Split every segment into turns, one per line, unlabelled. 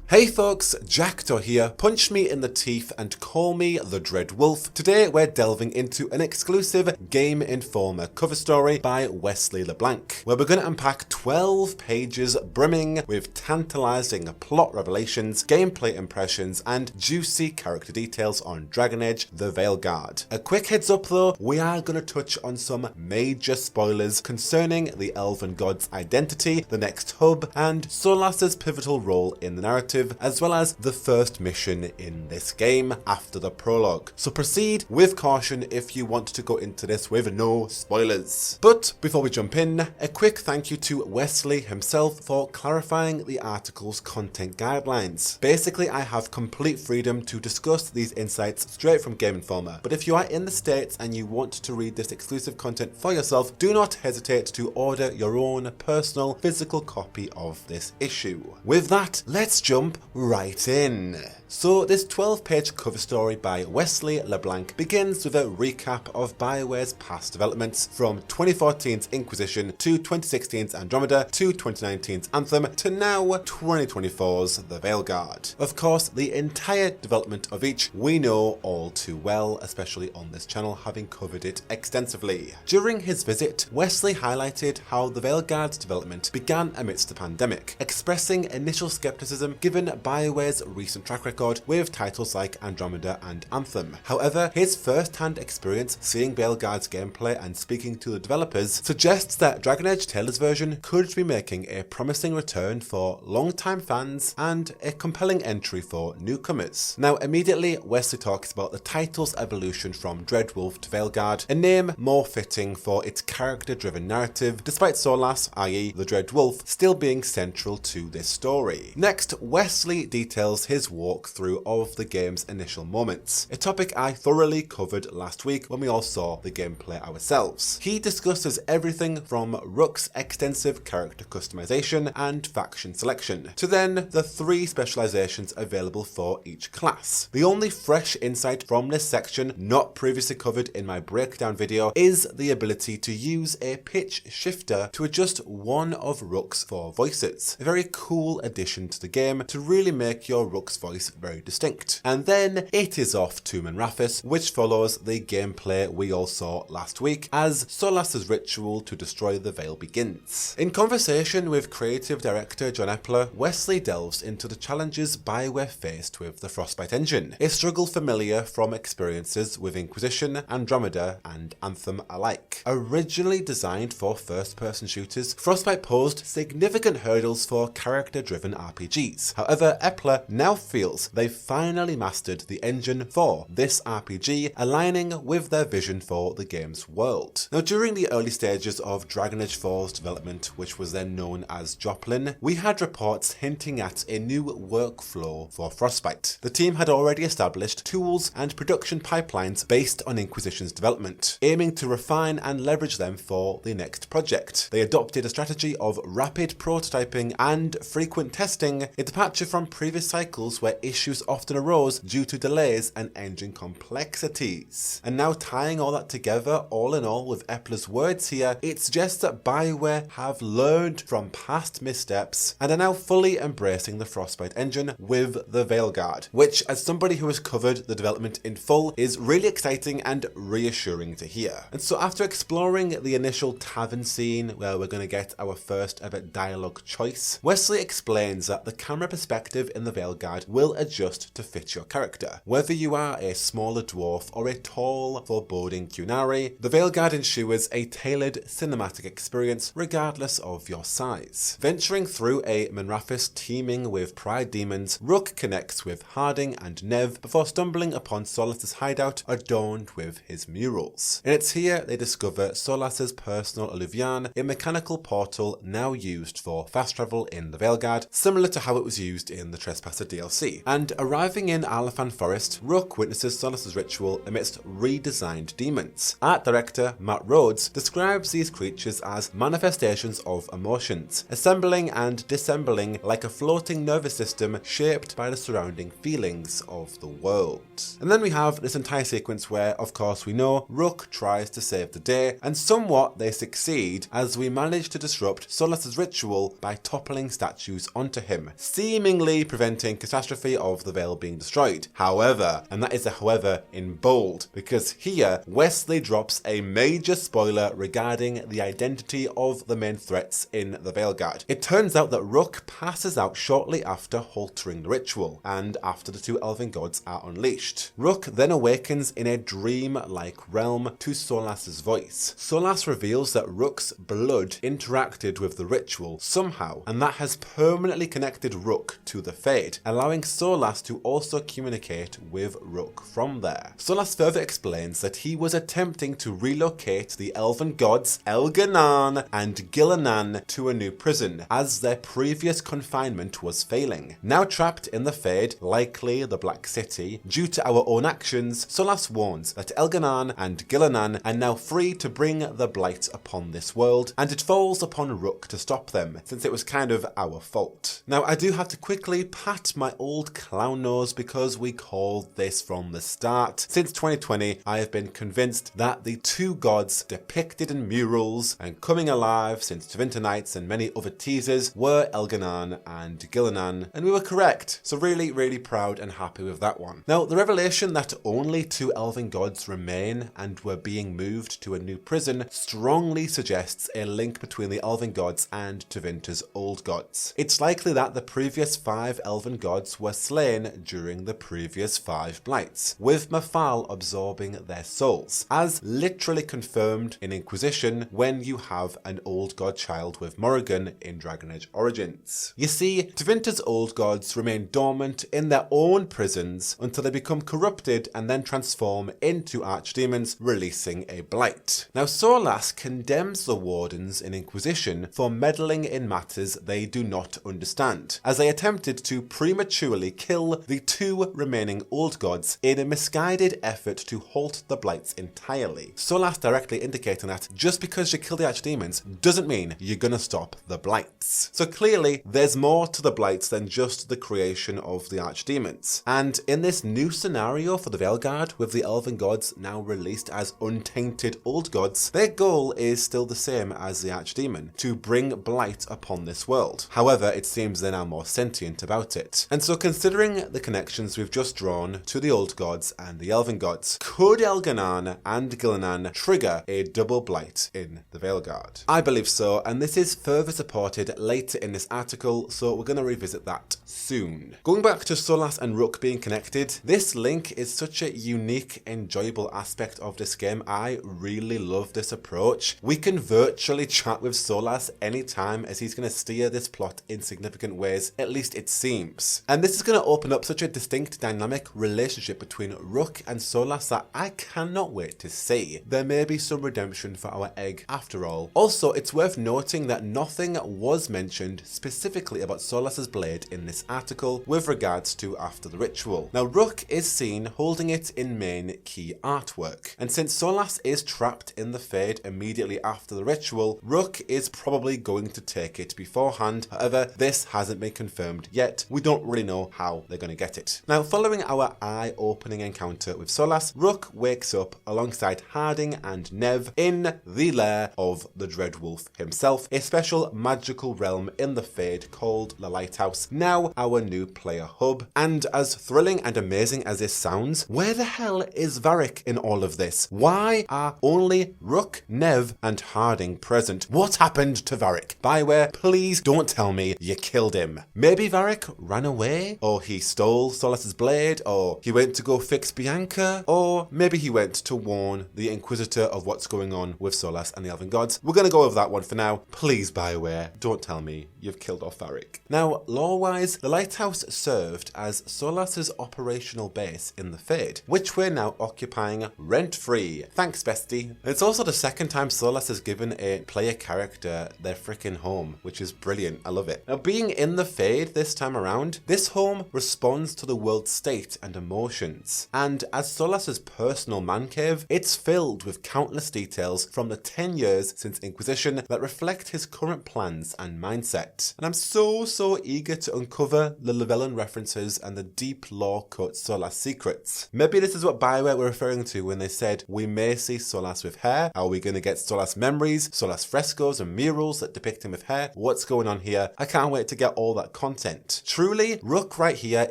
Hey folks, Jackdaw here. Punch me in the teeth and call me the Dread Wolf. Today we're delving into an exclusive Game Informer cover story by Wesley LeBlanc, where we're going to unpack 12 pages brimming with tantalising plot revelations, gameplay impressions, and juicy character details on Dragon Age: The Veilguard. A quick heads up though, we are going to touch on some major spoilers concerning the Elven god's identity, the next hub, and Solas's pivotal role in the narrative, as well as the first mission in this game after the prologue. So proceed with caution if you want to go into this with no spoilers. But before we jump in, a quick thank you to Wesley himself for clarifying the article's content guidelines. Basically, I have complete freedom to discuss these insights straight from Game Informer, but if you are in the States and you want to read this exclusive content for yourself, do not hesitate to order your own personal physical copy of this issue. With that, let's jump right in. So this 12-page cover story by Wesley LeBlanc begins with a recap of BioWare's past developments from 2014's Inquisition to 2016's Andromeda to 2019's Anthem to now 2024's The Veilguard. Of course, the entire development of each we know all too well, especially on this channel, having covered it extensively. During his visit, Wesley highlighted how The Veilguard's development began amidst the pandemic, expressing initial skepticism given BioWare's recent track record with titles like Andromeda and Anthem. However, his first-hand experience seeing Veilguard's gameplay and speaking to the developers suggests that Dragon Age Taylor's version could be making a promising return for long-time fans and a compelling entry for newcomers. Now, immediately, Wesley talks about the title's evolution from Dreadwolf to Veilguard, a name more fitting for its character-driven narrative, despite Solas, i.e. the Dreadwolf, still being central to this story. Next, Wesley details his walkthrough of the game's initial moments, a topic I thoroughly covered last week when we all saw the gameplay ourselves. He discusses everything from Rook's extensive character customization and faction selection, to then the 3 specializations available for each class. The only fresh insight from this section, not previously covered in my breakdown video, is the ability to use a pitch shifter to adjust one of Rook's 4 voices. A very cool addition to the game to really make your Rook's voice very distinct. And then it is off to Minrathous, which follows the gameplay we all saw last week as Solas's ritual to destroy the Veil begins. In conversation with creative director John Epler, Wesley delves into the challenges BioWare faced with the Frostbite engine, a struggle familiar from experiences with Inquisition, Andromeda, and Anthem alike. Originally designed for first-person shooters, Frostbite posed significant hurdles for character-driven RPGs. However, Epler now feels they've finally mastered the engine for this RPG, aligning with their vision for the game's world. Now, during the early stages of Dragon Age 4's development, which was then known as Joplin, we had reports hinting at a new workflow for Frostbite. The team had already established tools and production pipelines based on Inquisition's development, aiming to refine and leverage them for the next project. They adopted a strategy of rapid prototyping and frequent testing, a departure from previous cycles where issues often arose due to delays and engine complexities. And now tying all that together, all in all, with Epler's words here, it suggests that BioWare have learned from past missteps and are now fully embracing the Frostbite engine with the Veilguard, which, as somebody who has covered the development in full, is really exciting and reassuring to hear. And so after exploring the initial tavern scene where we're going to get our first ever dialogue choice, Wesley explains that the camera perspective in the Veilguard will adjust to fit your character. Whether you are a smaller dwarf or a tall, foreboding Qunari, the Veilguard ensures a tailored cinematic experience regardless of your size. Venturing through a Minrathous teeming with pride demons, Rook connects with Harding and Nev before stumbling upon Solas's hideout adorned with his murals. And it's here they discover Solas's personal Alluvian, a mechanical portal now used for fast travel in the Veilguard, similar to how it was used in the Trespasser DLC. and arriving in Arlafan Forest, Rook witnesses Solas's ritual amidst redesigned demons. Art director Matt Rhodes describes these creatures as manifestations of emotions, assembling and disassembling like a floating nervous system shaped by the surrounding feelings of the world. And then we have this entire sequence where, of course, we know Rook tries to save the day, and somewhat they succeed as we manage to disrupt Solas's ritual by toppling statues onto him, seemingly preventing catastrophe of the Veil being destroyed. However, and that is a however in bold, because here Wesley drops a major spoiler regarding the identity of the main threats in the Veilguard. It turns out that Rook passes out shortly after haltering the ritual, and after the two elven gods are unleashed. Rook then awakens in a dream-like realm to Solas's voice. Solas reveals that Rook's blood interacted with the ritual somehow, and that has permanently connected Rook to the Fade, allowing Solas to also communicate with Rook from there. Solas further explains that he was attempting to relocate the elven gods Elganan and Gillanan to a new prison, as their previous confinement was failing. Now trapped in the Fade, likely the Black City, due to our own actions, Solas warns that Elganan and Gillanan are now free to bring the blight upon this world, and it falls upon Rook to stop them, since it was kind of our fault. Now I do have to quickly pat my old clown nose because we called this from the start. Since 2020, I have been convinced that the two gods depicted in murals and coming alive since Tevinter Nights and many other teasers were Elganan and Gillanan, and we were correct. So really proud and happy with that one. Now the revelation that only two elven gods remain and were being moved to a new prison strongly suggests a link between the elven gods and Tevinter's old gods. It's likely that the previous 5 elven gods were slain during the previous 5 blights, with Mafal absorbing their souls, as literally confirmed in Inquisition when you have an old god child with Morrigan in Dragon Age Origins. You see, Tevinter's old gods remain dormant in their own prisons until they become corrupted and then transform into archdemons, releasing a blight. Now Solas condemns the wardens in Inquisition for meddling in matters they do not understand, as they attempted to prematurely kill the 2 remaining old gods in a misguided effort to halt the blights entirely. Solas directly indicating that just because you kill the archdemons doesn't mean you're gonna stop the blights. So clearly there's more to the blights than just the creation of the archdemons. And in this new scenario for the Veilguard, with the elven gods now released as untainted old gods, their goal is still the same as the archdemon, to bring blight upon this world. However, it seems they're now more sentient about it. And so considering the connections we've just drawn to the old gods and the elven gods, could Elganan and Gillanan trigger a double blight in the Veilguard? I believe so, and this is further supported later in this article, so we're going to revisit that soon. Going back to Solas and Rook being connected, this link is such a unique, enjoyable aspect of this game. I really love this approach. We can virtually chat with Solas anytime, as he's going to steer this plot in significant ways, at least it seems. And this is going to open up such a distinct dynamic relationship between Rook and Solas that I cannot wait to see. There may be some redemption for our egg after all. Also, it's worth noting that nothing was mentioned specifically about Solas's blade in this article with regards to after the ritual. Now Rook is seen holding it in main key artwork, and since Solas is trapped in the Fade immediately after the ritual, Rook is probably going to take it beforehand. However, this hasn't been confirmed yet. We don't really know how they're going to get it. Now, following our eye-opening encounter with Solas, Rook wakes up alongside Harding and Nev in the lair of the Dreadwolf himself, a special magical realm in the Fade called the Lighthouse, now our new player hub. And as thrilling and amazing as this sounds, where the hell is Varric in all of this? Why are only Rook, Nev and Harding present? What happened to Varric? BioWare, please don't tell me you killed him. Maybe Varric ran away, or he stole Solas's blade, or he went to go fix Bianca, or maybe he went to warn the Inquisitor of what's going on with Solas and the Elven Gods. We're gonna go with that one for now. Please, BioWare, don't tell me you've killed off Varric. Now, lore-wise, the Lighthouse served as Solas's operational base in the Fade, which we're now occupying rent-free. Thanks, bestie. It's also the second time Solas has given a player character their freaking home, which is brilliant. I love it. Now, being in the Fade this time around, this home home responds to the world's state and emotions, and as Solas's personal man cave, it's filled with countless details from the 10 years since Inquisition that reflect his current plans and mindset. And I'm so eager to uncover the Llewellyn references and the deep lore-cut Solas secrets. Maybe this is what BioWare were referring to when they said we may see Solas with hair. Are we going to get Solas memories, Solas frescoes and murals that depict him with hair? What's going on here? I can't wait to get all that content. Truly, Rook right here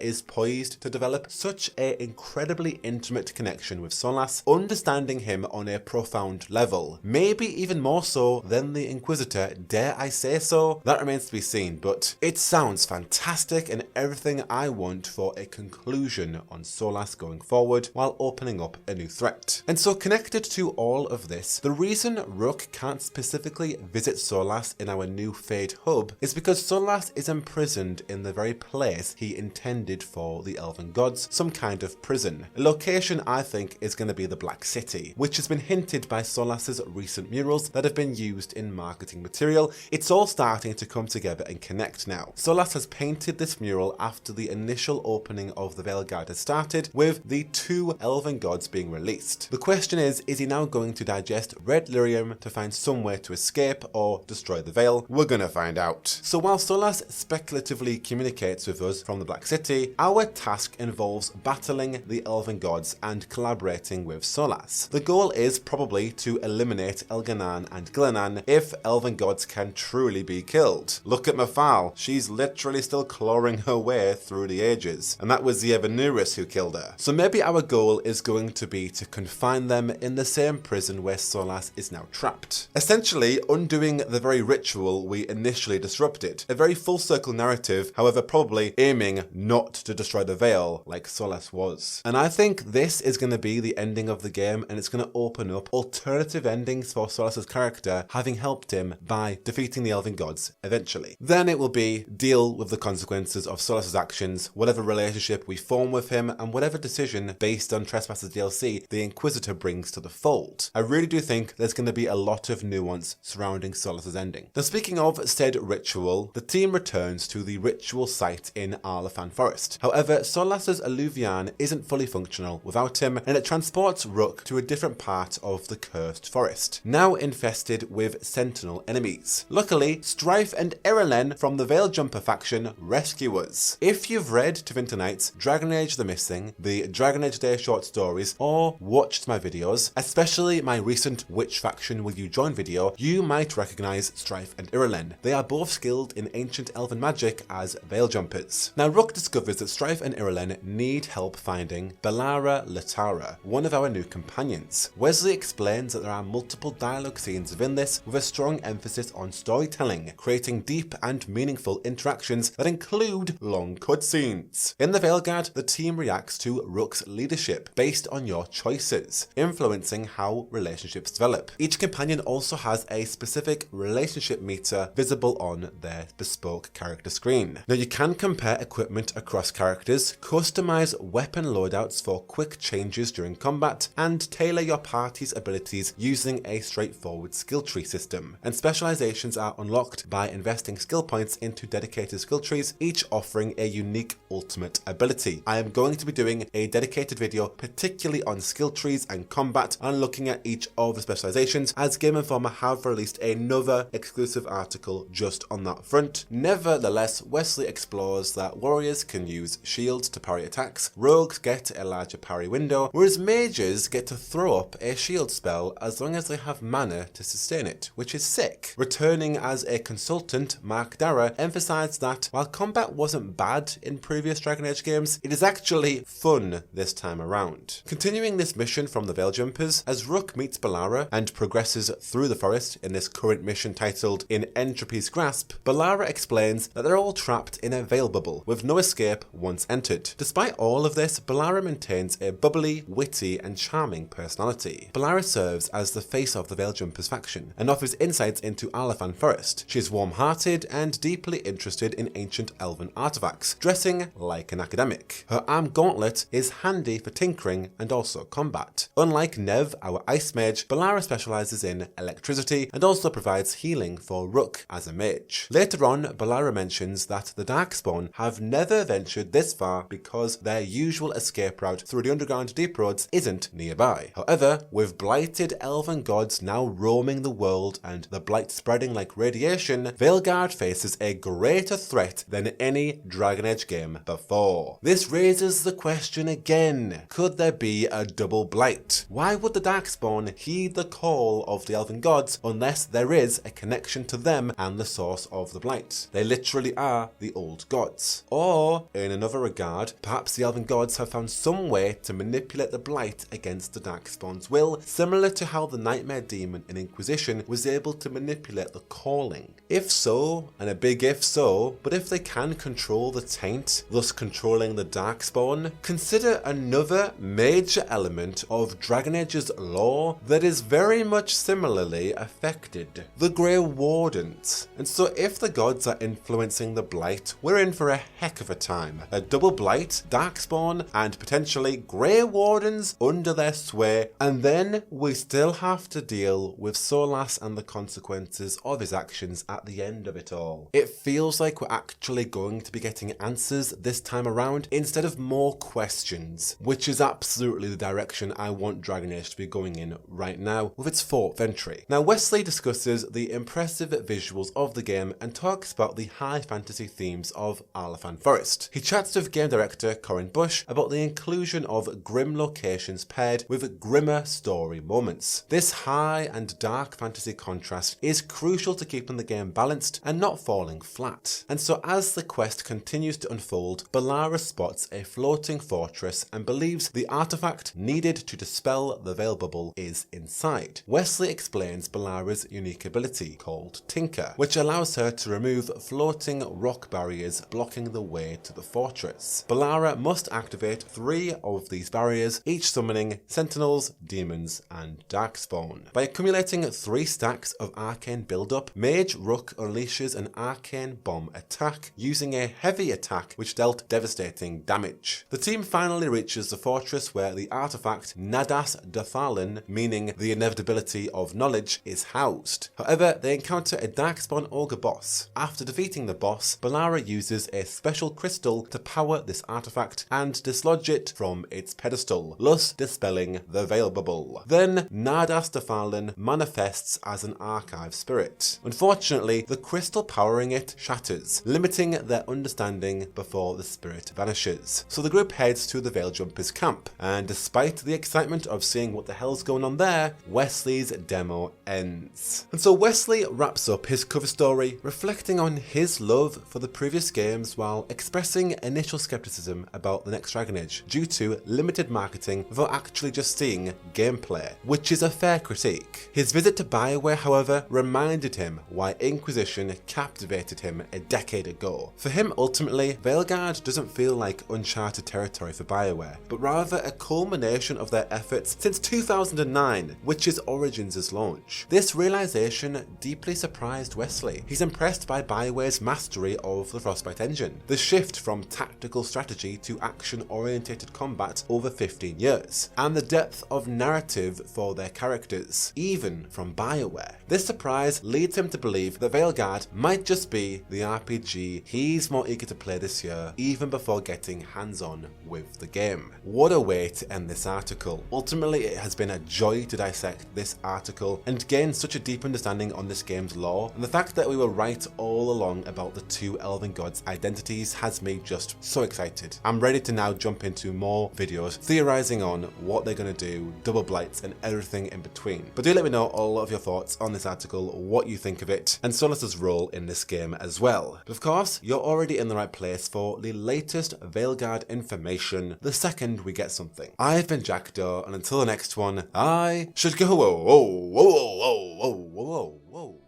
is poised to develop such an incredibly intimate connection with Solas, understanding him on a profound level. Maybe even more so than the Inquisitor, dare I say so? That remains to be seen, but it sounds fantastic and everything I want for a conclusion on Solas going forward while opening up a new threat. And so connected to all of this, the reason Rook can't specifically visit Solas in our new Fade hub is because Solas is imprisoned in the very place he intended for the Elven gods, some kind of prison. A location I think is going to be the Black City, which has been hinted by Solas's recent murals that have been used in marketing material. It's all starting to come together and connect now. Solas has painted this mural after the initial opening of the Veilguard has started, with the 2 Elven gods being released. The question is he now going to digest red lyrium to find some way to escape or destroy the Veil? We're gonna find out. So while Solas speculatively communicates with us from the Black City, our task involves battling the Elven gods and collaborating with Solas. The goal is probably to eliminate Elganan and Glennan if Elven gods can truly be killed. Look at Mafal, she's literally still clawing her way through the ages, and that was the Evanurus who killed her. So maybe our goal is going to be to confine them in the same prison where Solas is now trapped. Essentially undoing the very ritual we initially disrupted. A very full circle narrative, however probably aiming not to destroy the Veil like Solas was. And I think this is going to be the ending of the game, and it's going to open up alternative endings for Solas's character, having helped him by defeating the Elven gods eventually. Then it will be deal with the consequences of Solas's actions, whatever relationship we form with him, and whatever decision based on Trespassers DLC the Inquisitor brings to the fold. I really do think there's going to be a lot of nuance surrounding Solas's ending. Now speaking of said ritual, the team returns to the ritual site in Arlafan Forest. However, Solas's Alluvian isn't fully functional without him, and it transports Rook to a different part of the cursed forest, now infested with sentinel enemies. Luckily, Strife and Irulen from the Veiljumper faction rescue us. If you've read Tevinter Nights, Dragon Age the Missing, the Dragon Age Day short stories, or watched my videos, especially my recent Which Faction Will You Join video, you might recognise Strife and Irulen. They are both skilled in ancient elven magic as Veiljumpers. Now Rook discovers that Strife and Irulen need help finding Belara Latara, one of our new companions. Wesley explains that there are multiple dialogue scenes within this, with a strong emphasis on storytelling, creating deep and meaningful interactions that include long cutscenes. In the Veilguard, the team reacts to Rook's leadership based on your choices, influencing how relationships develop. Each companion also has a specific relationship meter visible on their bespoke character screen. Now you can compare equipment across characters, customize weapon loadouts for quick changes during combat, and tailor your party's abilities using a straightforward skill tree system. And specializations are unlocked by investing skill points into dedicated skill trees, each offering a unique ultimate ability. I am going to be doing a dedicated video particularly on skill trees and combat and looking at each of the specializations, as Game Informer have released another exclusive article just on that front. Nevertheless, Wesley explores that warriors can use shields to parry attacks, rogues get a larger parry window, whereas mages get to throw up a shield spell as long as they have mana to sustain it, which is sick. Returning as a consultant, Mark Darrah emphasised that while combat wasn't bad in previous Dragon Age games, it is actually fun this time around. Continuing this mission from the Veiljumpers, as Rook meets Belara and progresses through the forest in this current mission titled In Entropy's Grasp, Belara explains that they're all trapped in a veil bubble with no escape once entered. Despite all of this, Belara maintains a bubbly, witty and charming personality. Belara serves as the face of the Veiljumpers faction and offers insights into Arlafan Forest. She is warm-hearted and deeply interested in ancient elven artifacts, dressing like an academic. Her arm gauntlet is handy for tinkering and also combat. Unlike Nev, our ice mage, Belara specialises in electricity and also provides healing for Rook as a mage. Later on, Belara mentions that the Darkspawn have never never ventured this far because their usual escape route through the underground deep roads isn't nearby. However, with blighted elven gods now roaming the world and the blight spreading like radiation, Veilguard faces a greater threat than any Dragon Age game before. This raises the question again, could there be a double blight? Why would the Darkspawn heed the call of the elven gods unless there is a connection to them and the source of the blight? They literally are the old gods. Or, in another regard, perhaps the elven gods have found some way to manipulate the blight against the Darkspawn's will, similar to how the Nightmare Demon in Inquisition was able to manipulate the calling. If so, and a big if so, but if they can control the taint, thus controlling the Darkspawn, consider another major element of Dragon Age's lore that is very much similarly affected: the Grey Wardens. And so if the gods are influencing the blight, we're in for a heck of a time. A double blight, Darkspawn, and potentially Grey Wardens under their sway, and then we still have to deal with Solas and the consequences of his actions at the end of it all. It feels like we're actually going to be getting answers this time around instead of more questions, which is absolutely the direction I want Dragon Age to be going in right now with its 4th entry. Now, Wesley discusses the impressive visuals of the game and talks about the high fantasy themes of Arlathan Forest. He chats with game director Corinne Bush about the inclusion of grim locations paired with grimmer story moments. This high and dark fantasy contrast is crucial to keeping the game balanced and not falling flat. And so as the quest continues to unfold, Balara spots a floating fortress and believes the artifact needed to dispel the veil bubble is inside. Wesley explains Balara's unique ability, called Tinker, which allows her to remove floating rock barriers blocking the way to the fortress. Balara must activate 3 of these barriers, each summoning sentinels, demons, and Darkspawn. By accumulating 3 stacks of arcane build-up, Mage Rook unleashes an arcane bomb attack using a heavy attack which dealt devastating damage. The team finally reaches the fortress where the artifact Nadas Dathalin, meaning the inevitability of knowledge, is housed. However, they encounter a Darkspawn Ogre boss. After defeating the boss, Balara uses a special crystal to power this artifact and dislodge it from its pedestal, thus dispelling the veil bubble. Then Nadas Dathalin manifests as an archive spirit. Unfortunately, the crystal powering it shatters, limiting their understanding before the spirit vanishes. So the group heads to the Veil Jumpers camp, and despite the excitement of seeing what the hell's going on there, Wesley's demo ends. And so Wesley wraps up his cover story, reflecting on his love for the previous games while expressing initial skepticism about the next Dragon Age due to limited marketing without actually just seeing gameplay, which is a fair critique. His visit to BioWare, however, reminded him why Inquisition captivated him a decade ago. For him, ultimately, Veilguard doesn't feel like uncharted territory for BioWare, but rather a culmination of their efforts since 2009, Witcher's Origins' launch. This realization deeply surprised Wesley. He's impressed by BioWare's mastery of the Frostbite engine, the shift from tactical strategy to action-oriented combat over 15 years, and the depth of narrative for their characters, even from BioWare. This surprise leads him to believe that Veilguard might just be the RPG he's more eager to play this year, even before getting hands-on with the game. What a way to end this article. Ultimately, it has been a joy to dissect this article and gain such a deep understanding on this game's lore, and the fact that we were right all along about the 2 elven gods' identities has me just so excited. I'm ready to now jump into more videos theorizing on what they're going to do, double blights, and everything in between. But do let me know all of your thoughts on this article, what you think of it, and Solas' role in this game as well. But of course, you're already in the right place for the latest Veilguard information the second we get something. I've been Jackdaw, and until the next one, I should go whoa, whoa, whoa, whoa, whoa, whoa, whoa, whoa.